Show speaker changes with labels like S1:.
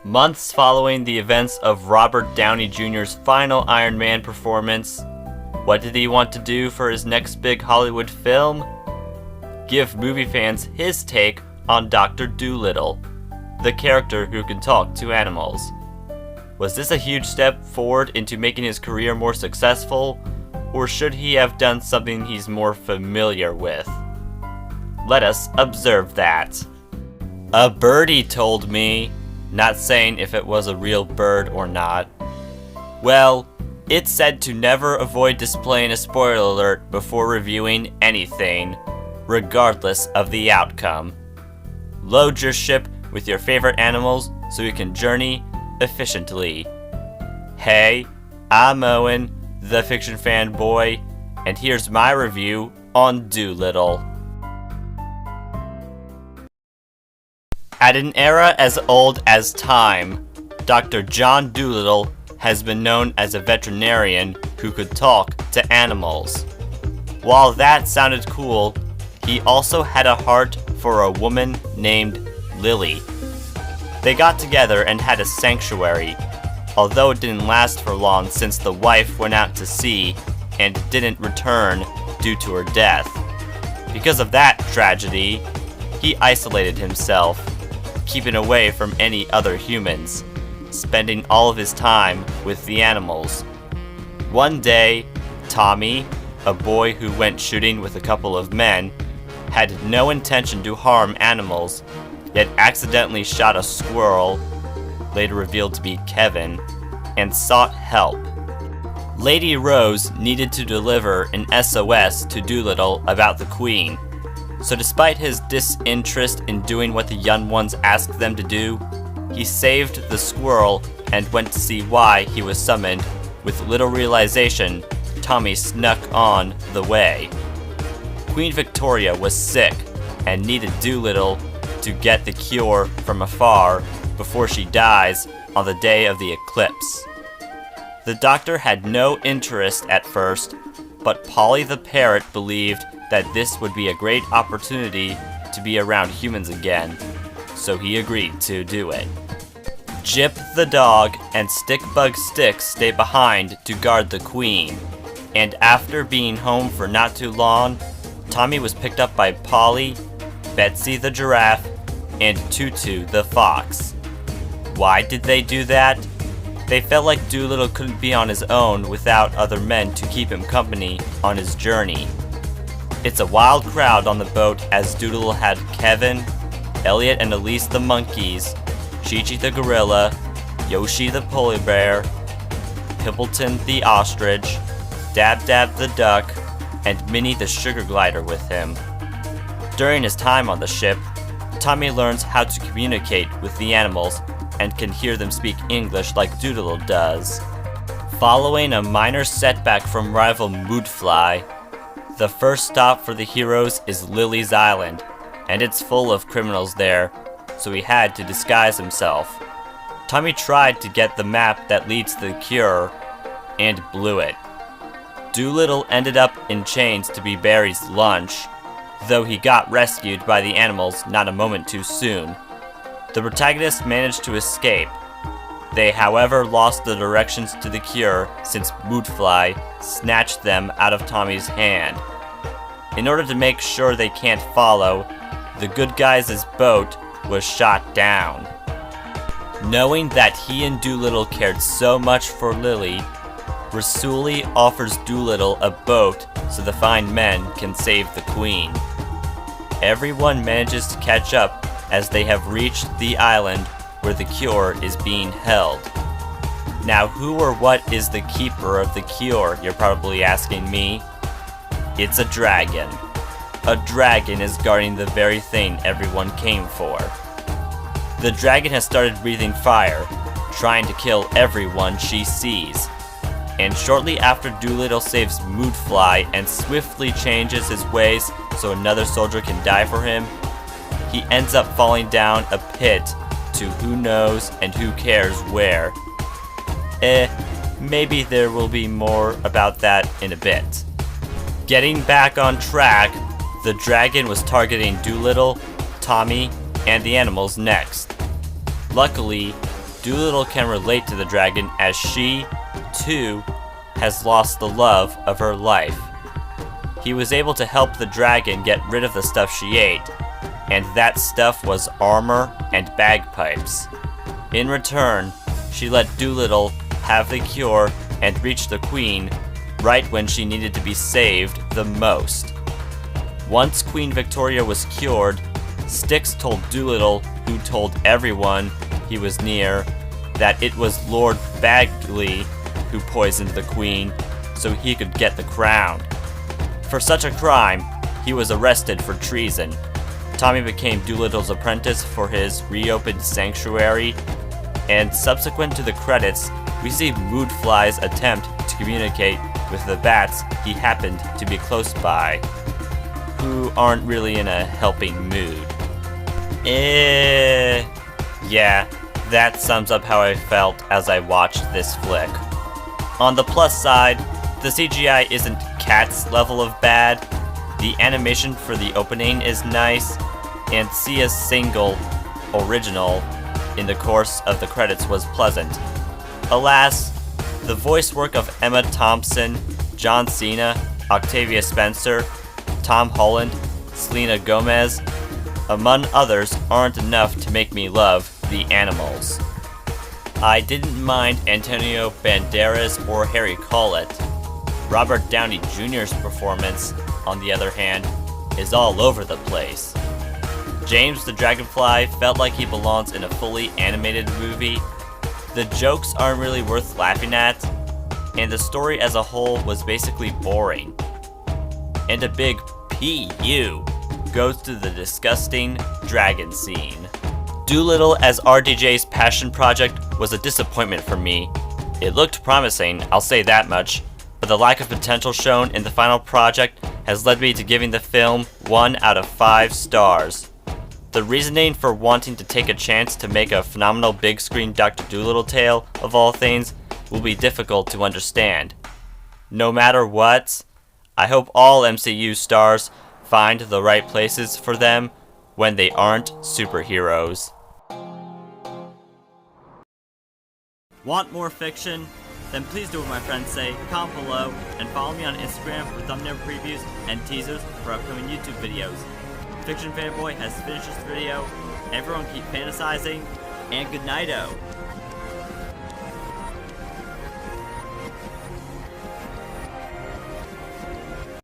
S1: Months following the events of Robert Downey Jr.'s final Iron Man performance, what did he want to do for his next big Hollywood film? Give movie fans his take on Doctor Dolittle, the character who can talk to animals. Was this a huge step forward into making his career more successful, or should he have done something he's more familiar with? Let us observe that. A birdie told me, not saying if it was a real bird or not. Well, it said to never avoid displaying a spoiler alert before reviewing anything, regardless of the outcome. Load your ship with your favorite animals so you can journey efficiently. Hey, I'm Owen, the fiction fanboy, and here's my review on Dolittle. At an era as old as time, Dr. John Dolittle has been known as a veterinarian who could talk to animals. While that sounded cool, he also had a heart for a woman named Lily. They got together and had a sanctuary, although it didn't last for long since the wife went out to sea and didn't return due to her death. Because of that tragedy, he isolated himself, keeping away from any other humans, spending all of his time with the animals. One day, Tommy, a boy who went shooting with a couple of men, had no intention to harm animals, yet accidentally shot a squirrel, later revealed to be Kevin, and sought help. Lady Rose needed to deliver an SOS to Dolittle about the Queen, so despite his disinterest in doing what the young ones asked them to do, he saved the squirrel and went to see why he was summoned, with little realization Tommy snuck on the way. Queen Victoria was sick and needed Dolittle to get the cure from afar before she dies on the day of the eclipse. The doctor had no interest at first, but Polly the parrot believed that this would be a great opportunity to be around humans again, so he agreed to do it. Jip the dog and Stickbug Sticks stay behind to guard the Queen, and after being home for not too long, Tommy was picked up by Polly, Betsy the giraffe, and Tutu the fox. Why did they do that? They felt like Dolittle couldn't be on his own without other men to keep him company on his journey. It's a wild crowd on the boat as Dolittle had Kevin, Elliot and Elise the monkeys, Chi-Chi the gorilla, Yoshi the polar bear, Pimpleton the ostrich, Dab Dab the duck, and Minnie the sugar glider with him. During his time on the ship, Tommy learns how to communicate with the animals and can hear them speak English like Dolittle does. Following a minor setback from rival Moodfly, the first stop for the heroes is Lily's Island, and it's full of criminals there, so he had to disguise himself. Tommy tried to get the map that leads to the cure, and blew it. Dolittle ended up in chains to be Barry's lunch, though he got rescued by the animals not a moment too soon. The protagonists managed to escape. They, however, lost the directions to the cure since Moodfly snatched them out of Tommy's hand. In order to make sure they can't follow, the good guys' boat was shot down. Knowing that he and Dolittle cared so much for Lily, Rasuli offers Dolittle a boat so the fine men can save the Queen. Everyone manages to catch up as they have reached the island where the cure is being held. Now, who or what is the keeper of the cure, you're probably asking me? It's a dragon. A dragon is guarding the very thing everyone came for. The dragon has started breathing fire, trying to kill everyone she sees. And shortly after Dolittle saves Moodfly and swiftly changes his ways so another soldier can die for him, he ends up falling down a pit to who knows and who cares where. Maybe there will be more about that in a bit. Getting back on track, the dragon was targeting Dolittle, Tommy, and the animals next. Luckily, Dolittle can relate to the dragon as she, too, has lost the love of her life. He was able to help the dragon get rid of the stuff she ate, and that stuff was armor and bagpipes. In return, she let Dolittle have the cure and reach the queen right when she needed to be saved the most. Once Queen Victoria was cured, Styx told Dolittle, who told everyone he was near, that it was Lord Bagley who poisoned the queen so he could get the crown. For such a crime, he was arrested for treason. Tommy became Dolittle's apprentice for his reopened sanctuary, and subsequent to the credits, we see Moodfly's attempt to communicate with the bats he happened to be close by, who aren't really in a helping mood. Yeah, that sums up how I felt as I watched this flick. On the plus side, the CGI isn't Cats level of bad, the animation for the opening is nice, and Sia's single, Original, in the course of the credits was pleasant. Alas, the voice work of Emma Thompson, John Cena, Octavia Spencer, Tom Holland, Selena Gomez, among others, aren't enough to make me love the animals. I didn't mind Antonio Banderas or Harry Collett. Robert Downey Jr.'s performance, on the other hand, is all over the place. James the Dragonfly felt like he belongs in a fully animated movie. The jokes aren't really worth laughing at, and the story as a whole was basically boring. And a big P.U. goes to the disgusting dragon scene. Dolittle as RDJ's passion project was a disappointment for me. It looked promising, I'll say that much, but the lack of potential shown in the final project has led me to giving the film 1 out of 5 stars. The reasoning for wanting to take a chance to make a phenomenal big screen Doctor Dolittle tale, of all things, will be difficult to understand. No matter what, I hope all MCU stars find the right places for them when they aren't superheroes. Want more fiction? Then please do what my friends say, comment below, and follow me on Instagram for thumbnail previews and teasers for upcoming YouTube videos. Fiction Fanboy has finished this video. Everyone keep fantasizing, and good night-o.